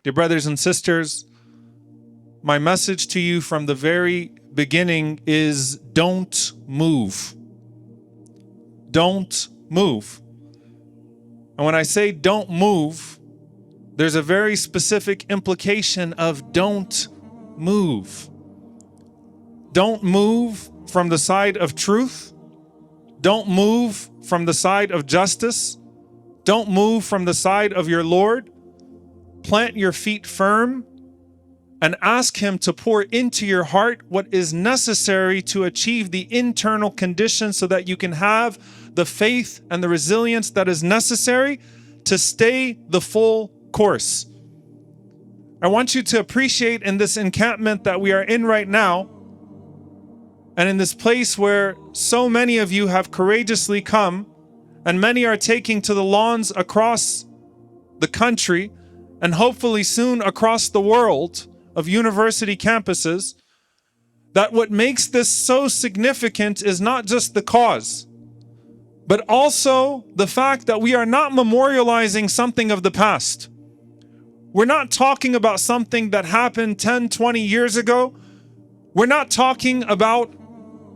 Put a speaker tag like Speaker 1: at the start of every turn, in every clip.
Speaker 1: Dear brothers and sisters, my message to you from the very beginning is don't move. Don't move. And when I say don't move, there's a very specific implication of don't move. Don't move from the side of truth. Don't move from the side of justice. Don't move from the side of your Lord. Plant your feet firm and ask Him to pour into your heart what is necessary to achieve the internal conditions so that you can have the faith and the resilience that is necessary to stay the full course. I want you to appreciate in this encampment that we are in right now, and in this place where so many of you have courageously come, and many are taking to the lawns across the country, and hopefully soon across the world of university campuses, that what makes this so significant is not just the cause, but also the fact that we are not memorializing something of the past. We're not talking about something that happened 10, 20 years ago. We're not talking about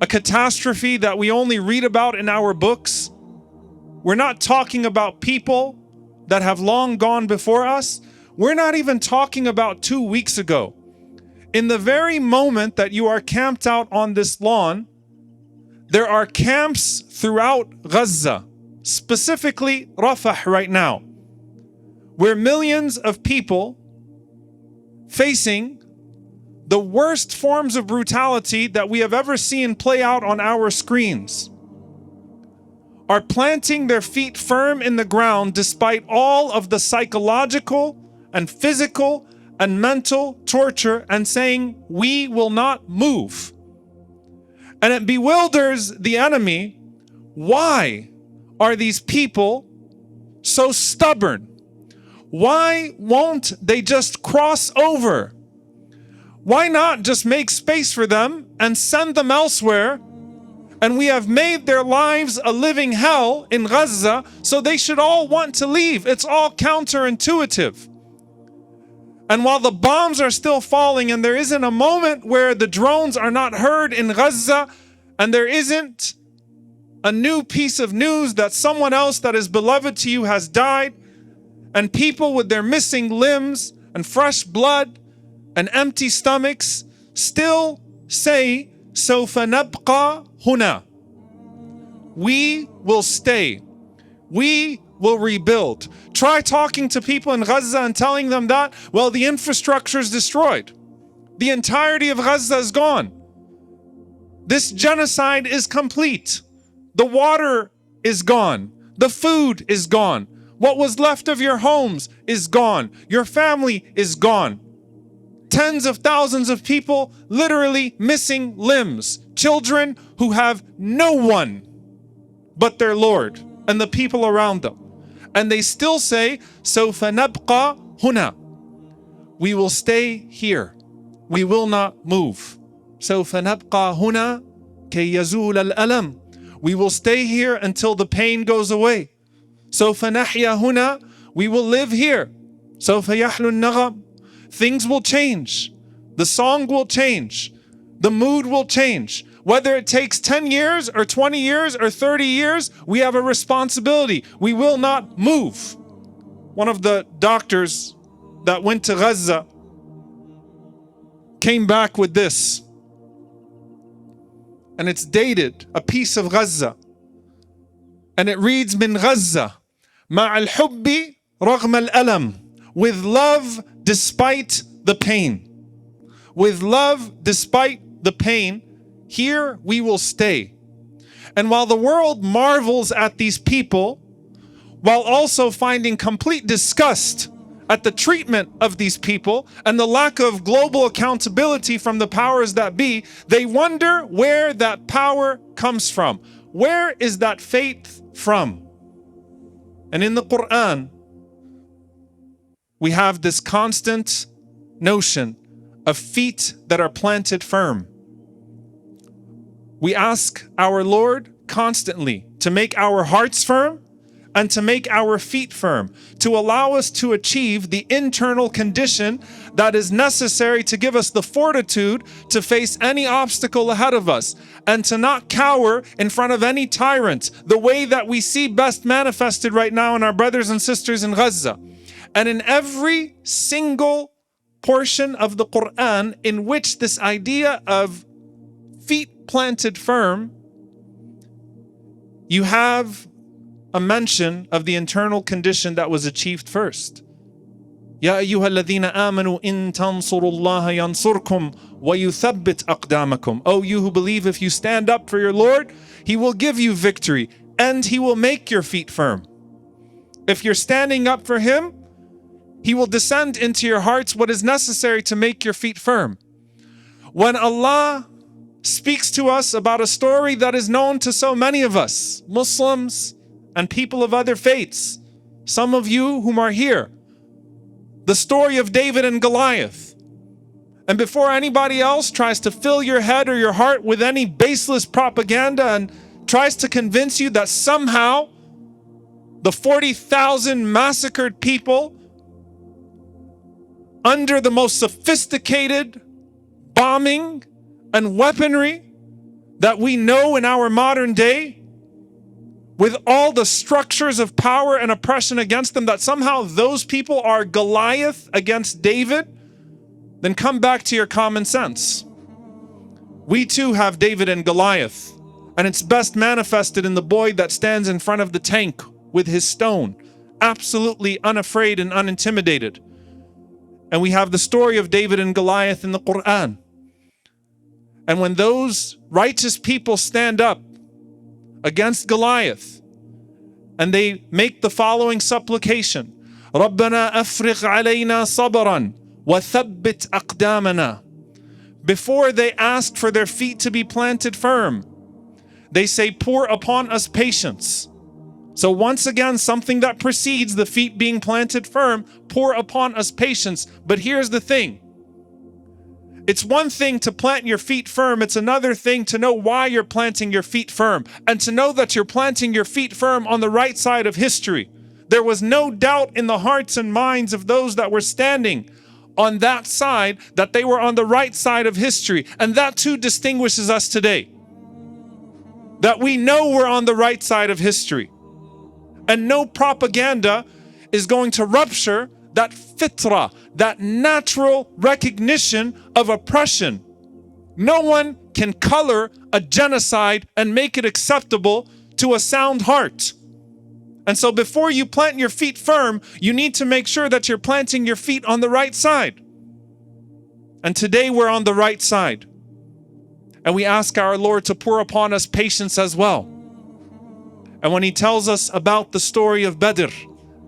Speaker 1: a catastrophe that we only read about in our books. We're not talking about people that have long gone before us. We're not even talking about 2 weeks ago. In the very moment that you are camped out on this lawn, there are camps throughout Gaza, specifically Rafah right now, where millions of people facing the worst forms of brutality that we have ever seen play out on our screens are planting their feet firm in the ground despite all of the psychological and physical and mental torture and saying, we will not move. And it bewilders the enemy. Why are these people so stubborn? Why won't they just cross over? Why not just make space for them and send them elsewhere? And we have made their lives a living hell in Gaza, so they should all want to leave. It's all counterintuitive. And while the bombs are still falling and there isn't a moment where the drones are not heard in Gaza, and there isn't a new piece of news that someone else that is beloved to you has died, and people with their missing limbs and fresh blood and empty stomachs still say, سوف نبقى هنا. We will stay. We will rebuild. Try talking to people in Gaza and telling them that, well, the infrastructure is destroyed. The entirety of Gaza is gone. This genocide is complete. The water is gone. The food is gone. What was left of your homes is gone. Your family is gone. Tens of thousands of people literally missing limbs. Children who have no one but their Lord and the people around them. And they still say, سوف نبقى هنا. We will stay here. We will not move. سوف نبقى هنا كي يزول الألم. We will stay here until the pain goes away. سوف نحيا هنا. We will live here. سوف يحلو النغم. Things will change. The song will change. The mood will change. Whether it takes 10 years or 20 years or 30 years, we have a responsibility. We will not move. One of the doctors that went to Gaza came back with this. And it's dated, a piece of Gaza. And it reads, من غزة مع الحب رغم الألم. With love despite the pain. With love despite the pain. Here we will stay. And while the world marvels at these people, while also finding complete disgust at the treatment of these people and the lack of global accountability from the powers that be, they wonder where that power comes from. Where is that faith from? And in the Quran, we have this constant notion of feet that are planted firm. We ask our Lord constantly to make our hearts firm and to make our feet firm, to allow us to achieve the internal condition that is necessary to give us the fortitude to face any obstacle ahead of us, and to not cower in front of any tyrant, the way that we see best manifested right now in our brothers and sisters in Gaza. And in every single portion of the Quran in which this idea of feet planted firm, you have a mention of the internal condition that was achieved first. Ya ayyuha alladhina amanu in tansurullaha yansurkum wa yuthabbit aqdamakum. Oh, you who believe, if you stand up for your Lord, He will give you victory and He will make your feet firm. If you're standing up for Him, He will descend into your hearts what is necessary to make your feet firm. When Allah speaks to us about a story that is known to so many of us, Muslims and people of other faiths, some of you whom are here, the story of David and Goliath. And before anybody else tries to fill your head or your heart with any baseless propaganda and tries to convince you that somehow the 40,000 massacred people under the most sophisticated bombing and weaponry that we know in our modern day, with all the structures of power and oppression against them, that somehow those people are Goliath against David, then come back to your common sense. We too have David and Goliath, and it's best manifested in the boy that stands in front of the tank with his stone, absolutely unafraid and unintimidated. And we have the story of David and Goliath in the Quran. And when those righteous people stand up against Goliath and they make the following supplication, رَبَّنَا أَفْرِغْ عَلَيْنَا صَبْرًا وَثَبِّتْ أَقْدَامَنَا. Before they ask for their feet to be planted firm, they say, pour upon us patience. So once again, something that precedes the feet being planted firm, pour upon us patience. But here's the thing. It's one thing to plant your feet firm. It's another thing to know why you're planting your feet firm, and to know that you're planting your feet firm on the right side of history. There was no doubt in the hearts and minds of those that were standing on that side that they were on the right side of history. And that too distinguishes us today. That we know we're on the right side of history. And no propaganda is going to rupture that fitrah, that natural recognition of oppression. No one can color a genocide and make it acceptable to a sound heart. And so before you plant your feet firm, you need to make sure that you're planting your feet on the right side. And today we're on the right side. And we ask our Lord to pour upon us patience as well. And when He tells us about the story of Badr,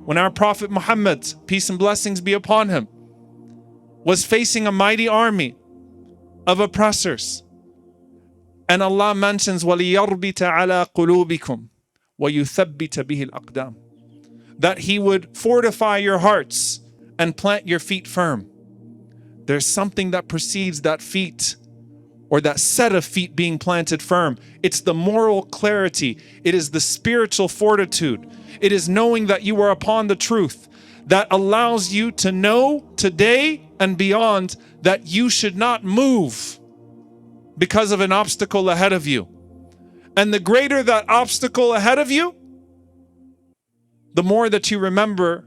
Speaker 1: when our Prophet Muhammad, peace and blessings be upon him, was facing a mighty army of oppressors, and Allah mentions وَلِيَرْبِتَ عَلَىٰ قُلُوبِكُمْ وَيُثَبِّتَ بِهِ الْأَقْدَامِ, that He would fortify your hearts and plant your feet firm. There's something that precedes that feet, or that set of feet being planted firm. It's the moral clarity. It is the spiritual fortitude. It is knowing that you are upon the truth that allows you to know today and beyond that you should not move because of an obstacle ahead of you. And the greater that obstacle ahead of you, the more that you remember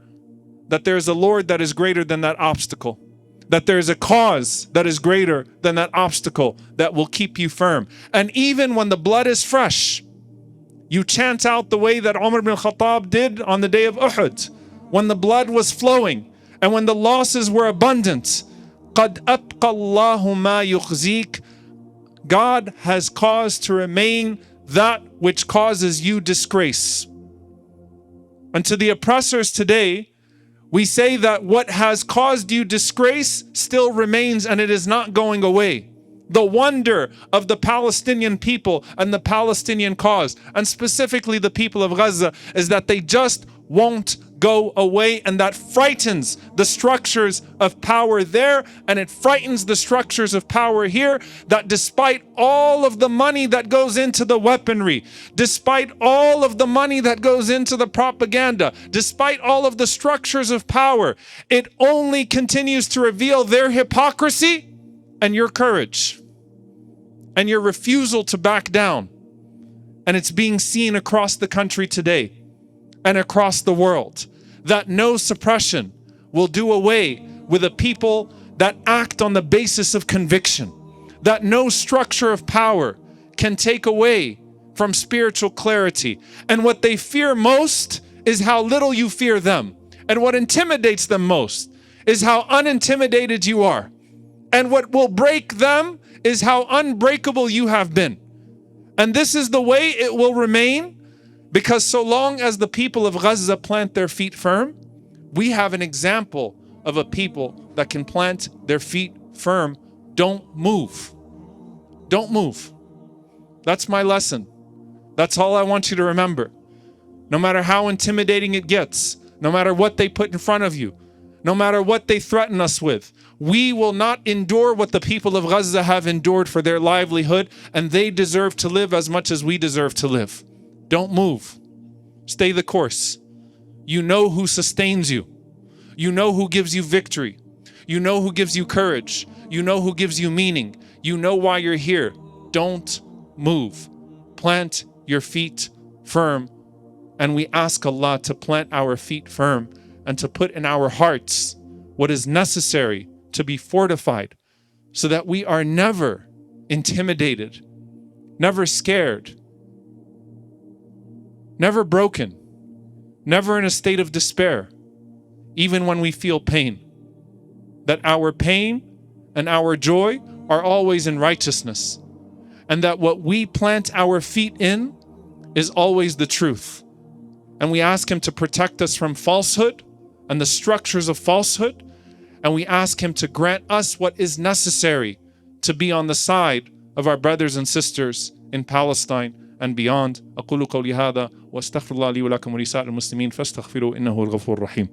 Speaker 1: that there is a Lord that is greater than that obstacle. That there is a cause that is greater than that obstacle that will keep you firm. And even when the blood is fresh, you chant out the way that Umar ibn Khattab did on the day of Uhud, when the blood was flowing and when the losses were abundant. قَدْ أَبْقَى اللَّهُ مَا يُخْزِيكَ. God has caused to remain that which causes you disgrace. And to the oppressors today, we say that what has caused you disgrace still remains, and it is not going away. The wonder of the Palestinian people and the Palestinian cause, and specifically the people of Gaza, is that they just won't go away. And that frightens the structures of power there, and it frightens the structures of power here, that despite all of the money that goes into the weaponry, despite all of the money that goes into the propaganda, despite all of the structures of power, it only continues to reveal their hypocrisy and your courage and your refusal to back down. And it's being seen across the country today and across the world, that no suppression will do away with a people that act on the basis of conviction, that no structure of power can take away from spiritual clarity. And what they fear most is how little you fear them. And what intimidates them most is how unintimidated you are. And what will break them is how unbreakable you have been. And this is the way it will remain, because so long as the people of Gaza plant their feet firm, we have an example of a people that can plant their feet firm. Don't move. Don't move. That's my lesson. That's all I want you to remember. No matter how intimidating it gets, no matter what they put in front of you, no matter what they threaten us with, we will not endure what the people of Gaza have endured for their livelihood, and they deserve to live as much as we deserve to live. Don't move. Stay the course. You know who sustains you. You know who gives you victory. You know who gives you courage. You know who gives you meaning. You know why you're here. Don't move. Plant your feet firm. And we ask Allah to plant our feet firm and to put in our hearts what is necessary to be fortified, so that we are never intimidated, never scared, never broken, never in a state of despair, even when we feel pain. That our pain and our joy are always in righteousness, and that what we plant our feet in is always the truth. And we ask Him to protect us from falsehood and the structures of falsehood, and we ask Him to grant us what is necessary to be on the side of our brothers and sisters in Palestine and beyond. أقول قولي هذا وأستغفر الله لي ولكم ولسائر المسلمين فاستغفروا إنه الغفور الرحيم.